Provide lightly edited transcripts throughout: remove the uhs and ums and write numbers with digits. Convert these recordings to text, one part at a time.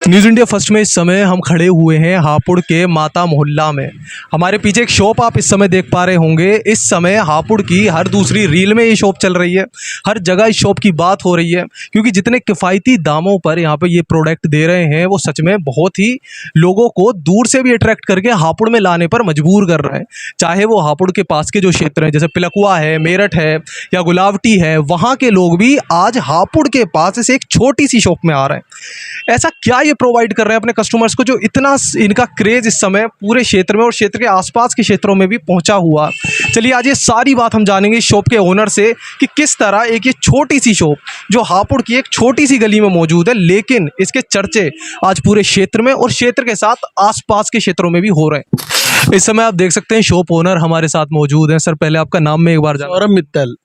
News India first में इस समय हम खड़े हुए हैं हापुड़ के माता मोहल्ला में। हमारे पीछे एक शॉप आप इस समय देख पा रहे होंगे। इस समय हापुड़ की हर दूसरी रील में ये शॉप चल रही है, हर जगह इस शॉप की बात हो रही है, क्योंकि जितने किफ़ायती दामों पर यहाँ पे ये प्रोडक्ट दे रहे हैं वो सच में बहुत ही लोगों को दूर से भी अट्रैक्ट करके हापुड़ में लाने पर मजबूर कर रहे हैं। चाहे वो हापुड़ के पास के जो क्षेत्र हैं जैसे पिलकुआ है, मेरठ है या गुलावटी है, वहाँ के लोग भी आज हापुड़ के पास इस एक छोटी सी शॉप में आ रहे हैं। ऐसा क्या ये प्रोवाइड कर रहे हैं अपने कस्टमर्स को जो इतना इनका क्रेज इस समय पूरे क्षेत्र में और क्षेत्र के आसपास के क्षेत्रों में भी पहुंचा हुआ। चलिए आज ये सारी बात हम जानेंगे इस शॉप के ओनर से कि किस तरह एक ये छोटी सी शॉप जो हापुड़ की एक छोटी सी गली में मौजूद है, लेकिन इसके चर्चे आज पूरे क्षेत्र में और क्षेत्र के साथ आसपास के क्षेत्रों में भी हो रहे हैं। इस समय आप देख सकते हैं शॉप ओनर हमारे साथ मौजूद हैं। सर पहले आपका नाम मैं एक बार सौरभ मित्तल।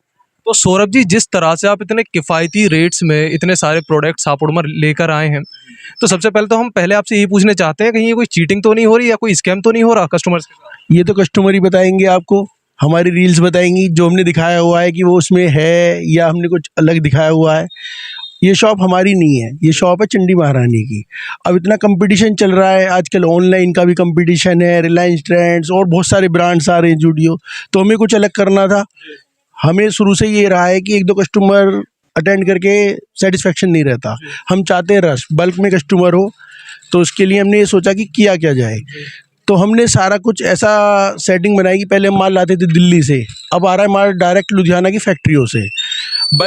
तो सौरभ जी, जिस तरह से आप इतने किफ़ायती रेट्स में इतने सारे प्रोडक्ट्स हापुड़ में लेकर आए हैं, तो सबसे पहले तो हम पहले आपसे यही पूछने चाहते हैं कहीं ये कोई चीटिंग तो नहीं हो रही या कोई स्कैम तो नहीं हो रहा कस्टमर्स के साथ? ये तो कस्टमर ही बताएंगे आपको, हमारी रील्स बताएंगी जो हमने दिखाया हुआ है कि वो उसमें है या हमने कुछ अलग दिखाया हुआ है। ये शॉप हमारी नहीं है, ये शॉप है चंडी महारानी की। अब इतना कंपटीशन चल रहा है आजकल, ऑनलाइन का भी कंपटीशन है, रिलायंस ट्रेंड्स और बहुत सारे ब्रांड्स आ रहे हैं, जूडियो। तो हमें कुछ अलग करना था। हमें शुरू से ये रहा है कि एक दो कस्टमर अटेंड करके सेटिस्फेक्शन नहीं रहता, हम चाहते हैं रश बल्क में कस्टमर हो। तो उसके लिए हमने ये सोचा कि किया क्या जाए। तो हमने सारा कुछ ऐसा सेटिंग बनाई कि पहले हम माल लाते थे दिल्ली से, अब आ रहा है माल डायरेक्ट लुधियाना की फैक्ट्रियों से।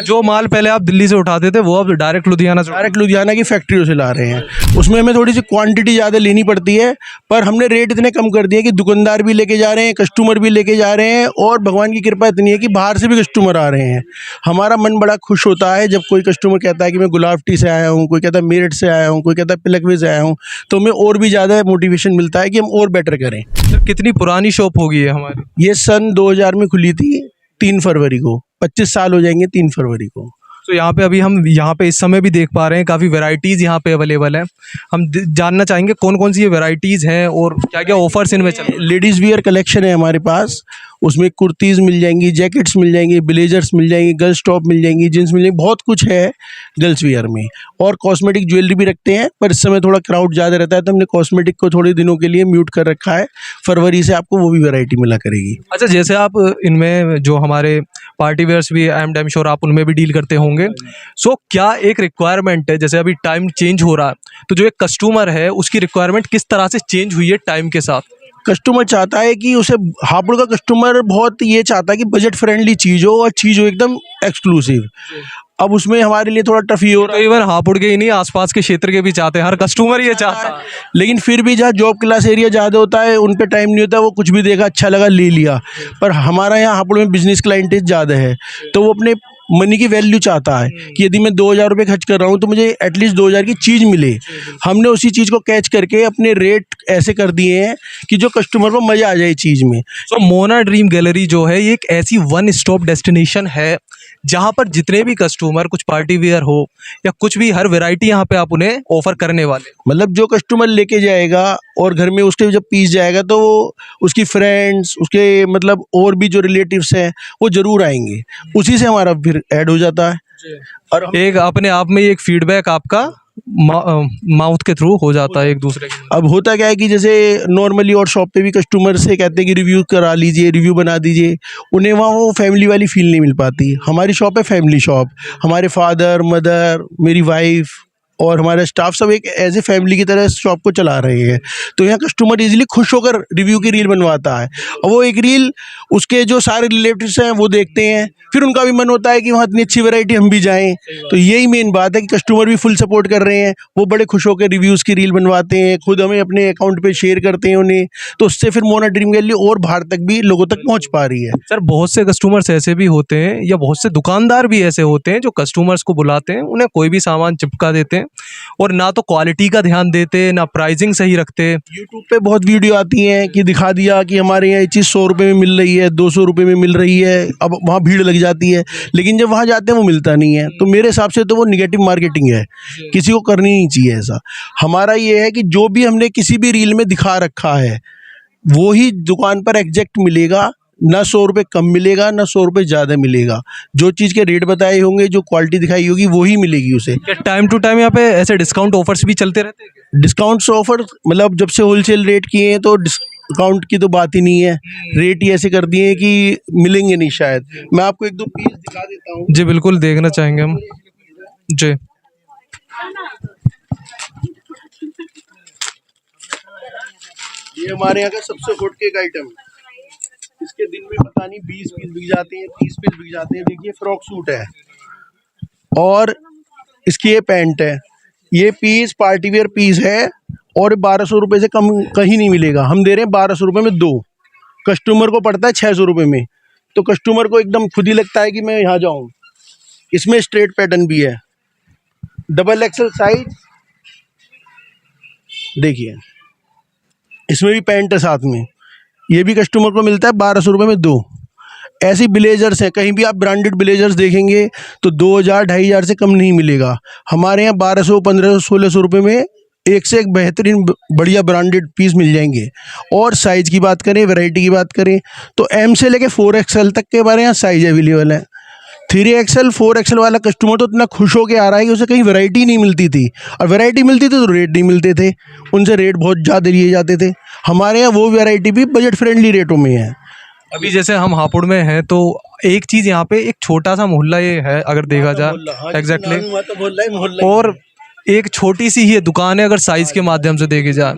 जो माल पहले आप दिल्ली से उठाते थे वो अब डायरेक्ट लुधियाना की फैक्ट्रियों से ला रहे हैं। उसमें हमें थोड़ी सी क्वांटिटी ज़्यादा लेनी पड़ती है, पर हमने रेट इतने कम कर दिए कि दुकानदार भी लेके जा रहे हैं, कस्टमर भी लेके जा रहे हैं, और भगवान की कृपा इतनी है कि बाहर से भी कस्टमर आ रहे हैं। हमारा मन बड़ा खुश होता है जब कोई कस्टमर कहता है कि मैं गुलावटी से आया हूँ, कोई कहता है मेरठ से आया हूँ, कोई कहता है पिलकवे से आया हूँ। तो हमें और भी ज़्यादा मोटिवेशन मिलता है कि हम और बेटर करें। सर कितनी पुरानी शॉप होगी ये हमारी? ये सन 2000 में खुली थी, 3 फरवरी को। 25 साल हो जाएंगे 3 फरवरी को। तो यहाँ पे अभी हम यहाँ पे इस समय भी देख पा रहे हैं काफ़ी वैरायटीज़ यहाँ पे अवेलेबल है। हम जानना चाहेंगे कौन कौन सी ये वैरायटीज़ हैं और क्या क्या ऑफर्स इनमें चल रहे हैं। लेडीज़ वियर कलेक्शन है हमारे पास, उसमें कुर्तीज़ मिल जाएंगी, जैकेट्स मिल जाएंगी, ब्लेजर्स मिल जाएंगी, गर्ल्स टॉप मिल जाएंगी, जींस मिल जाएंगी, बहुत कुछ है गर्ल्स वियर में। और कॉस्मेटिक ज्वेलरी भी रखते हैं, पर इस समय थोड़ा क्राउड ज़्यादा रहता है तो हमने कॉस्मेटिक को थोड़े दिनों के लिए म्यूट कर रखा है। फरवरी से आपको वो भी वैरायटी मिला करेगी। अच्छा, जैसे आप इनमें जो हमारे पार्टी वेयर्स भी आई एम डैम श्योर आप उनमें भी डील करते होंगे। सो क्या एक रिक्वायरमेंट है, जैसे अभी टाइम चेंज हो रहा है, तो जो एक कस्टमर है उसकी रिक्वायरमेंट किस तरह से चेंज हुई है टाइम के साथ? कस्टमर चाहता है कि उसे, हापुड़ का कस्टमर बहुत ये चाहता है कि बजट फ्रेंडली चीज़ हो और चीज़ हो एकदम एक्सक्लूसिव। अब उसमें हमारे लिए थोड़ा टफ ही हो रहा है। इवन हापुड़ के ही नहीं, आसपास के क्षेत्र के भी चाहते हैं, हर कस्टमर ये चाहता है। लेकिन फिर भी जहाँ जॉब क्लास एरिया ज़्यादा होता है उन पे टाइम नहीं होता, वो कुछ भी देखा अच्छा लगा ले लिया। पर हमारा यहाँ हापुड़ में बिजनेस क्लाइंटेज ज़्यादा है, तो वो अपने मनी की वैल्यू चाहता है कि यदि मैं 2000 रुपये खर्च कर रहा हूँ तो मुझे एटलीस्ट 2000 की चीज़ मिले। हमने उसी चीज़ को कैच करके अपने रेट ऐसे कर दिए हैं कि जो कस्टमर को मज़ा आ जाए चीज़ में। तो मोना ड्रीम गैलरी जो है ये एक ऐसी वन स्टॉप डेस्टिनेशन है जहाँ पर जितने भी कस्टमर कुछ पार्टी वेयर हो या कुछ भी, हर वैरायटी यहाँ पे आप उन्हें ऑफर करने वाले। मतलब जो कस्टमर लेके जाएगा और घर में उसके जब पीस जाएगा तो वो उसकी फ्रेंड्स, उसके मतलब और भी जो रिलेटिव्स हैं वो ज़रूर आएंगे, उसी से हमारा फिर ऐड हो जाता है। और एक अपने आप में एक फीडबैक आपका माउथ के थ्रू हो जाता है एक दूसरे के। अब होता क्या है कि जैसे नॉर्मली और शॉप पे भी कस्टमर से कहते हैं कि रिव्यू करा लीजिए, रिव्यू बना दीजिए, उन्हें वहाँ वो फैमिली वाली फील नहीं मिल पाती। हमारी शॉप है फैमिली शॉप, हमारे फादर मदर, मेरी वाइफ और हमारा स्टाफ सब एक एज ए फैमिली की तरह शॉप को चला रहे हैं। तो यहाँ कस्टमर इजीली खुश होकर रिव्यू की रील बनवाता है, और वो एक रील उसके जो सारे रिलेटिव्स हैं वो देखते हैं, फिर उनका भी मन होता है कि वहाँ इतनी अच्छी वैरायटी हम भी जाएं। तो यही मेन बात है कि कस्टमर भी फुल सपोर्ट कर रहे हैं, वो बड़े खुश होकर रिव्यूज़ की रील बनवाते हैं, खुद हमें अपने अकाउंट पे शेयर करते हैं उन्हें। तो उससे फिर मोना ड्रीम गैलरी और बाहर तक भी लोगों तक पहुँच पा रही है। सर बहुत से कस्टमर्स ऐसे भी होते हैं या बहुत से दुकानदार भी ऐसे होते हैं जो कस्टमर्स को बुलाते हैं, उन्हें कोई भी सामान चिपका देते हैं और ना तो क्वालिटी का ध्यान देते, ना प्राइसिंग सही रखते। यूट्यूब पे बहुत वीडियो आती हैं कि दिखा दिया कि हमारे यहाँ ये चीज़ 100 रुपये में मिल रही है, 200 रुपये में मिल रही है, अब वहाँ भीड़ लग जाती है, लेकिन जब वहाँ जाते हैं वो मिलता नहीं है। तो मेरे हिसाब से तो वो निगेटिव मार्केटिंग है, किसी को करनी नहीं चाहिए ऐसा। हमारा ये है कि जो भी हमने किसी भी रील में दिखा रखा है वो ही दुकान पर एग्जैक्ट मिलेगा, ना 100 रुपये कम मिलेगा ना 100 रुपये ज़्यादा मिलेगा। जो चीज़ के रेट बताए होंगे, जो क्वालिटी दिखाई होगी वही मिलेगी उसे। क्या टाइम टू टाइम यहाँ पे ऐसे डिस्काउंट ऑफर्स भी चलते रहते हैं? डिस्काउंट्स ऑफर मतलब जब से होलसेल रेट किए हैं तो डिस्काउंट की तो बात ही नहीं है, रेट ही ऐसे कर दिए हैं कि मिलेंगे नहीं शायद। मैं आपको एक दो पीस दिखा देता हूँ। जी बिल्कुल, देखना चाहेंगे हम। जी ये हमारे यहाँ का सबसे हॉट केक आइटम है। इसके दिन में पता नहीं 20 पीस बिक जाते हैं, 30 पीस बिक जाते हैं। देखिए फ्रॉक सूट है और इसकी ये पैंट है। ये पीस पार्टी वेयर पीस है और 1200 रुपये से कम कहीं नहीं मिलेगा। हम दे रहे हैं 1200 रुपये में दो, कस्टमर को पड़ता है 600 रुपये में। तो कस्टमर को एकदम खुद ही लगता है कि मैं यहाँ जाऊँ। इसमें स्ट्रेट पैटर्न भी है, डबल एक्सल साइज। देखिए इसमें भी पैंट है साथ में। ये भी कस्टमर को मिलता है 1200 रुपये में दो। ऐसी ब्लेजर्स हैं, कहीं भी आप ब्रांडेड ब्लेजर्स देखेंगे तो 2000 2500 से कम नहीं मिलेगा। हमारे यहाँ 1200 1500 1600 रुपये में एक से एक बेहतरीन बढ़िया ब्रांडेड पीस मिल जाएंगे। और साइज़ की बात करें, वैरायटी की बात करें तो एम से लेके 4XL तक के हमारे यहाँ साइज़ अवेलेबल है। 3XL 4XL वाला कस्टमर तो इतना खुश होकर आ रहा है कि उसे कहीं वैरायटी नहीं मिलती थी, और वैरायटी मिलती थी तो रेट नहीं मिलते थे, उनसे रेट बहुत ज़्यादा लिए जाते थे। हमारे यहाँ वो वैरायटी भी बजट फ्रेंडली रेटों में है। अभी जैसे हम हापुड़ में हैं तो एक चीज़ यहाँ पे एक छोटा सा मोहल्ला ये है अगर देखा जाए एग्जैक्टली, और एक छोटी सी ही दुकान है अगर साइज़ के माध्यम से देखी जाए,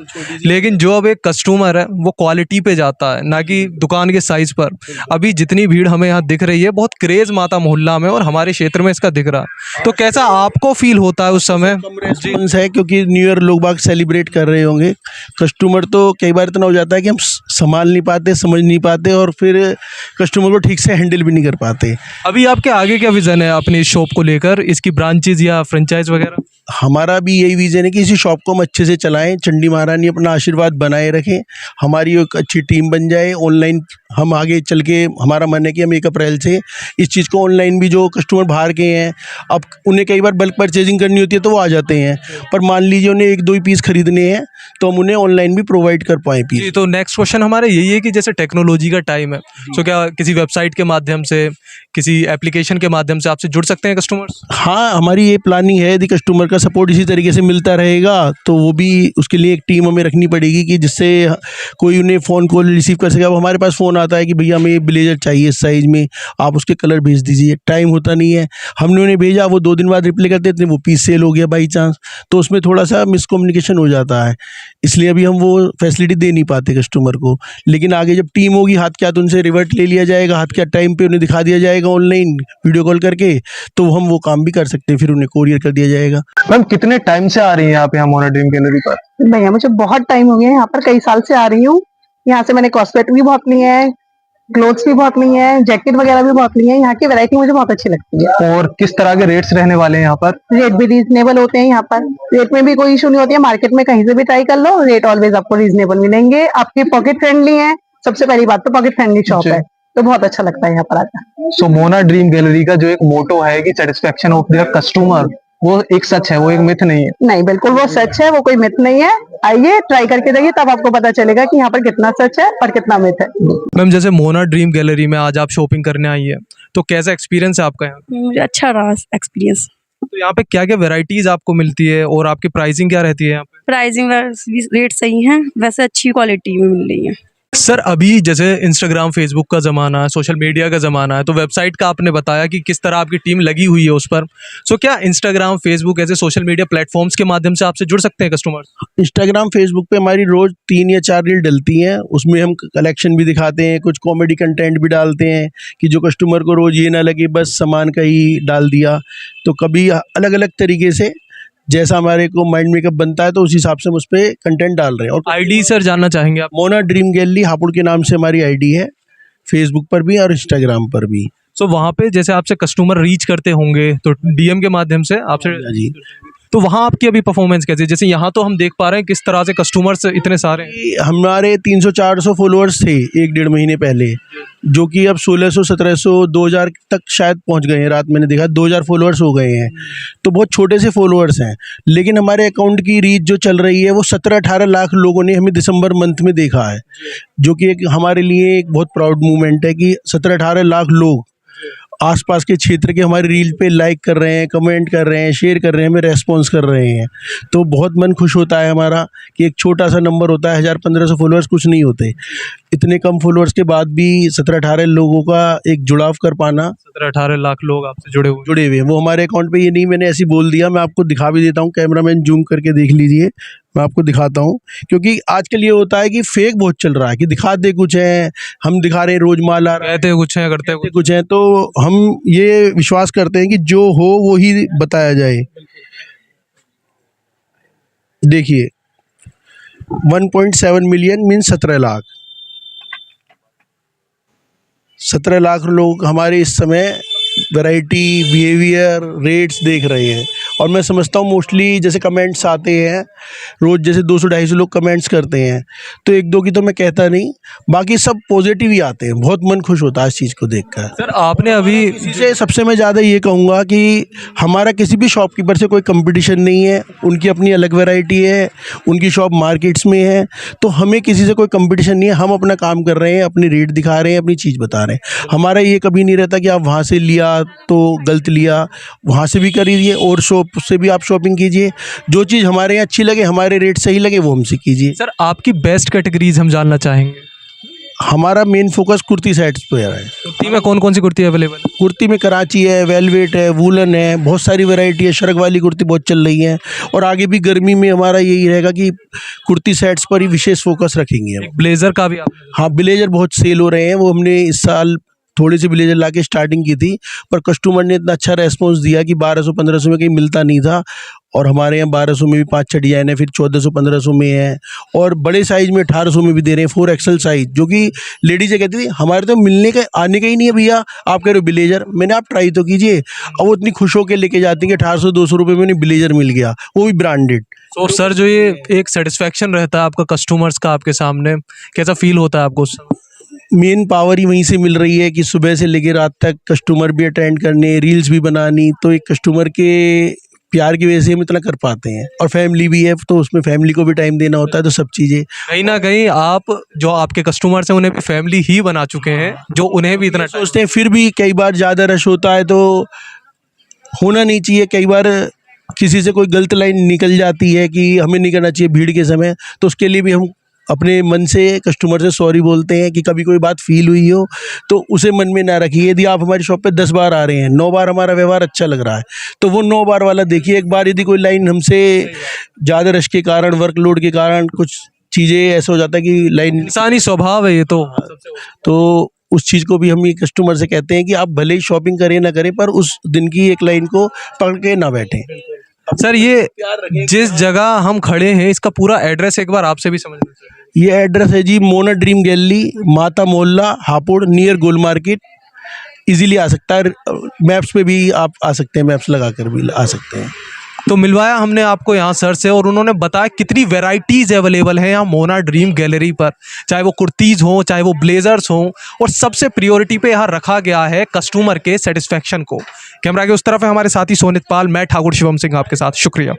लेकिन जो अब एक कस्टमर है वो क्वालिटी पे जाता है ना कि दुकान के साइज़ पर। अभी जितनी भीड़ हमें यहाँ दिख रही है, बहुत क्रेज़ माता मोहल्ला में और हमारे क्षेत्र में इसका दिख रहा है। तो कैसा आपको फील होता है उस समय? रिस्पॉन्स है क्योंकि न्यू ईयर लोग बाग सेलिब्रेट कर रहे होंगे। कस्टमर तो कई बार इतना हो जाता है कि हम संभाल नहीं पाते, समझ नहीं पाते और फिर कस्टमर को ठीक से हैंडल भी नहीं कर पाते। अभी आपके आगे क्या विज़न है अपनी शॉप को लेकर, इसकी ब्रांचेज या फ्रेंचाइज वगैरह? हमारा भी यही विजन है कि इसी शॉप को हम अच्छे से चलाएं, चंडी महारानी अपना आशीर्वाद बनाए रखें, हमारी एक अच्छी टीम बन जाए। ऑनलाइन हम आगे चल के, हमारा मन है कि हम 1 अप्रैल से इस चीज़ को ऑनलाइन भी, जो कस्टमर बाहर के हैं अब उन्हें कई बार बल्क परचेजिंग करनी होती है तो वो आ जाते हैं, पर मान लीजिए उन्हें 1-2 ही पीस खरीदने हैं तो हम उन्हें ऑनलाइन भी प्रोवाइड कर पाएँ पीस। जी, तो नेक्स्ट क्वेश्चन हमारा यही है कि जैसे टेक्नोलॉजी का टाइम है, तो क्या किसी वेबसाइट के माध्यम से, किसी एप्लीकेशन के माध्यम से आपसे जुड़ सकते हैं कस्टमर्स? हाँ, हमारी ये प्लानिंग है, यदि कस्टमर का सपोर्ट इसी तरीके से मिलता रहेगा तो वो भी, उसके लिए एक टीम हमें रखनी पड़ेगी कि जिससे कोई उन्हें फ़ोन कॉल रिसीव कर सके। अब हमारे पास फ़ोन आता है कि भैया हमें ये ब्लेजर चाहिए इस साइज़ में, आप उसके कलर भेज दीजिए। टाइम होता नहीं है, हमने उन्हें भेजा, वो 2 दिन बाद रिप्लाई कर देते हैं, वो पीस सेल हो गया बाई चांस, तो उसमें थोड़ा सा मिसकम्युनिकेशन हो जाता है। इसलिए अभी हम वो फैसिलिटी दे नहीं पाते कस्टमर को। लेकिन आगे जब टीम होगी, हाथ के हाथ उनसे रिवर्ट ले लिया जाएगा, हाथ के हाथ टाइम पे उन्हें दिखा दिया जाएगा ऑनलाइन वीडियो कॉल करके, तो हम वो काम भी कर सकते हैं, फिर उन्हें कोरियर कर दिया जाएगा। मैम कितने टाइम से आ रही हैं आप यहाँ मोना ड्रीम गैलरी पर? भैया मुझे बहुत टाइम हो गया है यहाँ पर, कई साल से आ रही हूँ। यहाँ से मैंने कॉस्मेटिक भी बहुत ली है, क्लोथ्स भी बहुत ली है, जैकेट वगैरह भी बहुत ली है। यहाँ की वैरायटी मुझे बहुत अच्छी लगती है। और किस तरह के रेट्स रहने वाले हैं यहाँ पर? रेट भी रीजनेबल होते हैं यहाँ पर, रेट में भी कोई इशू नहीं होती है। मार्केट में कहीं से भी ट्राई कर लो, रेट ऑलवेज आपको रीजनेबल मिलेंगे। आपकी पॉकेट फ्रेंडली है, सबसे पहली बात तो पॉकेट फ्रेंडली शॉप है, तो बहुत अच्छा लगता है यहाँ पर आकर। सो मोना ड्रीम गैलरी का जो एक मोटो है कि सेटिस्फेक्शन ऑफ देयर कस्टमर, वो एक सच है, वो एक मिथ नहीं है। नहीं, बिल्कुल वो सच है, वो कोई मिथ नहीं है। आइए ट्राई करके देखिए, तब आपको पता चलेगा कि यहाँ पर कितना सच है और कितना मिथ है। मैम जैसे मोना ड्रीम गैलरी में आज आप शॉपिंग करने आई है, तो कैसा एक्सपीरियंस है आपका यहाँ? मुझे अच्छा रहा एक्सपीरियंस। तो यहाँ पे क्या क्या वेराइटीज आपको मिलती है और आपकी प्राइसिंग क्या रहती है यहाँ पे? प्राइसिंग रेट सही है, वैसे अच्छी क्वालिटी में मिल रही है। सर अभी जैसे इंस्टाग्राम फेसबुक का ज़माना है, सोशल मीडिया का ज़माना है, तो वेबसाइट का आपने बताया कि किस तरह आपकी टीम लगी हुई है उस पर। सो क्या इंस्टाग्राम फेसबुक ऐसे सोशल मीडिया प्लेटफॉर्म्स के माध्यम से आपसे जुड़ सकते हैं कस्टमर्स? इंस्टाग्राम फेसबुक पे हमारी रोज़ 3 या 4 रील डलती हैं, उसमें हम कलेक्शन भी दिखाते हैं, कुछ कॉमेडी कंटेंट भी डालते हैं कि जो कस्टमर को रोज़ ये ना लगे बस सामान का ही डाल दिया। तो कभी अलग अलग तरीके से जैसा हमारे को माइंड मेकअप बनता है तो उस हिसाब से हम उस पर कंटेंट डाल रहे हैं। और आईडी सर जानना चाहेंगे आप? मोना ड्रीम गैलरी हापुड़ के नाम से हमारी आईडी है, फेसबुक पर भी और इंस्टाग्राम पर भी। सो वहाँ पे जैसे आपसे कस्टमर रीच करते होंगे तो डीएम के माध्यम से आपसे, जी, तो वहाँ आपकी अभी परफॉर्मेंस कैसी है? जैसे यहाँ तो हम देख पा रहे हैं किस तरह से कस्टमर्स इतने सारे हैं। हमारे 300-400 फॉलोअर्स थे 1-1.5 महीने पहले, जो कि अब 1600-1700 2000 तक शायद पहुंच गए हैं। रात मैंने देखा 2000 फॉलोअर्स हो गए हैं, तो बहुत छोटे से फॉलोअर्स हैं। लेकिन हमारे अकाउंट की रीच जो चल रही है वो 17-18 लाख लोगों ने हमें दिसंबर मंथ में देखा है, जो कि एक हमारे लिए एक बहुत प्राउड मूवमेंट है कि 17-18 लाख लोग आसपास के क्षेत्र के हमारे रील पे लाइक कर रहे हैं, कमेंट कर रहे हैं, शेयर कर रहे हैं, हमें रेस्पॉन्स कर रहे हैं। तो बहुत मन खुश होता है हमारा कि एक छोटा सा नंबर होता है, 1000-1500 फॉलोअर्स कुछ नहीं होते। इतने कम फॉलोअर्स के बाद भी 17-18 लोगों का एक जुड़ाव कर पाना, 17-18 लाख लोग आपसे जुड़े हुए हैं। वो हमारे अकाउंट पे ये नहीं मैंने ऐसे ही बोल दिया, मैं आपको दिखा भी देता हूँ, कैमरामैन जूम करके देख लीजिए, मैं आपको दिखाता हूँ। क्योंकि आजकल ये होता है कि फेक बहुत चल रहा है कि दिखाते कुछ हैं, हम दिखा रहे हैं रोज माल आ रहा है, कहते कुछ हैं करते कुछ हैं। तो हम ये विश्वास करते हैं कि जो हो वो ही बताया जाए। देखिए 1.7 मिलियन मीन 17 लाख, 17 लाख लोग हमारे इस समय वैरायटी, बिहेवियर, रेट्स देख रहे हैं। और मैं समझता हूँ मोस्टली जैसे कमेंट्स आते हैं रोज़, जैसे 200-250 लोग कमेंट्स करते हैं, तो एक दो की तो मैं कहता नहीं, बाकी सब पॉजिटिव ही आते हैं। बहुत मन खुश होता है इस चीज़ को देखकर। सर आपने अभी इससे सबसे मैं ज़्यादा ये कहूँगा कि हमारा किसी भी शॉपकीपर से कोई कंपटीशन नहीं है, उनकी अपनी अलग वैरायटी है, उनकी शॉप मार्केट्स में है, तो हमें किसी से कोई कंपटीशन नहीं है। हम अपना काम कर रहे हैं, अपनी रेट दिखा रहे हैं, अपनी चीज़ बता रहे हैं। हमारा ये कभी नहीं रहता कि आप वहाँ से लिया तो गलत लिया, वहाँ से भी करिए और शॉप से भी आप शॉपिंग कीजिए। जो चीज़ हमारे यहाँ अच्छी लगे, हमारे रेट सही लगे, वो हमसे कीजिए। सर आपकी बेस्ट कैटेगरीज हम जानना चाहेंगे। हमारा मेन फोकस कुर्ती सेट्स पे है। कुर्ती में कौन कौन सी कुर्ती अवेलेबल है? कुर्ती में कराची है, वेलवेट है, वूलन है, बहुत सारी वैरायटी है। शरग वाली कुर्ती बहुत चल रही है और आगे भी गर्मी में हमारा यही रहेगा कि कुर्ती सेट्स पर ही विशेष फोकस रखेंगे हम। ब्लेजर का भी आप हाँ, ब्लेजर बहुत सेल हो रहे हैं, वो हमने इस साल थोड़े से ब्लेजर लाके स्टार्टिंग की थी, पर कस्टमर ने इतना अच्छा रेस्पॉन्स दिया कि 1200-1500 में कहीं मिलता नहीं था। और हमारे यहाँ 1200 में भी 5-6 डिज़ाइन है, फिर 1400-1500 में है, और बड़े साइज़ में 1800 में भी दे रहे हैं, 4XL साइज़। जो कि लेडीज़ें कहती थी हमारे तो मिलने का आने का ही नहीं है भैया, आप कह रहे हो ब्लेजर। मैंने आप ट्राई तो कीजिए। अब वो इतनी खुश होकर लेके जाती हैं कि 1800-200 रुपये में उन्हें ब्लेजर मिल गया, वो भी ब्रांडेड। तो सर जो ये एक सेटिस्फेक्शन रहता है आपका कस्टमर्स का आपके सामने, कैसा फील होता है आपको उस समय? मेन पावर ही वहीं से मिल रही है कि सुबह से लेकर रात तक कस्टमर भी अटेंड करने, रील्स भी बनानी, तो एक कस्टमर के प्यार की वजह से हम इतना कर पाते हैं। और फैमिली भी है, तो उसमें फैमिली को भी टाइम देना होता है, तो सब चीज़ें कहीं ना कहीं आप जो आपके कस्टमर्स हैं उन्हें भी फैमिली ही बना चुके हैं, जो उन्हें भी इतना सोचते हैं। फिर भी कई बार ज़्यादा रश होता है तो होना नहीं चाहिए। कई बार किसी से कोई गलत लाइन निकल जाती है कि हमें नहीं करना चाहिए भीड़ के समय, तो उसके लिए भी हम अपने मन से कस्टमर से सॉरी बोलते हैं कि कभी कोई बात फील हुई हो तो उसे मन में ना रखिए। यदि आप हमारी शॉप पे 10 बार आ रहे हैं, 9 बार हमारा व्यवहार अच्छा लग रहा है, तो वो 9 बार वाला देखिए। एक बार यदि कोई लाइन हमसे ज़्यादा रश के कारण, वर्कलोड के कारण कुछ चीज़ें ऐसा हो जाता है कि लाइन, इंसानी स्वभाव है ये तो उस चीज़ को भी हम ये कस्टमर से कहते हैं कि आप भले ही शॉपिंग करें ना करें, पर उस दिन की एक लाइन को पकड़ के ना बैठें। सर ये जिस जगह हम खड़े हैं इसका पूरा एड्रेस एक बार आपसे भी समझना चाहिए। ये एड्रेस है जी मोना ड्रीम गैलरी, माता मोहल्ला, हापुड़, नियर गोल मार्केट। इजीली आ सकता है, मैप्स पे भी आप आ सकते हैं, मैप्स लगा कर भी आ सकते हैं। तो मिलवाया हमने आपको यहाँ सर से और उन्होंने बताया कितनी वैरायटीज़ अवेलेबल हैं यहाँ मोना ड्रीम गैलरी पर, चाहे वो कुर्तीज़ हों, चाहे वो ब्लेजर्स हों, और सबसे प्रायोरिटी पे यहाँ रखा गया है कस्टमर के सेटिस्फेक्शन को। कैमरा के उस तरफ है हमारे साथी सोनित पाल, मैं ठाकुर शिवम सिंह आपके साथ, शुक्रिया।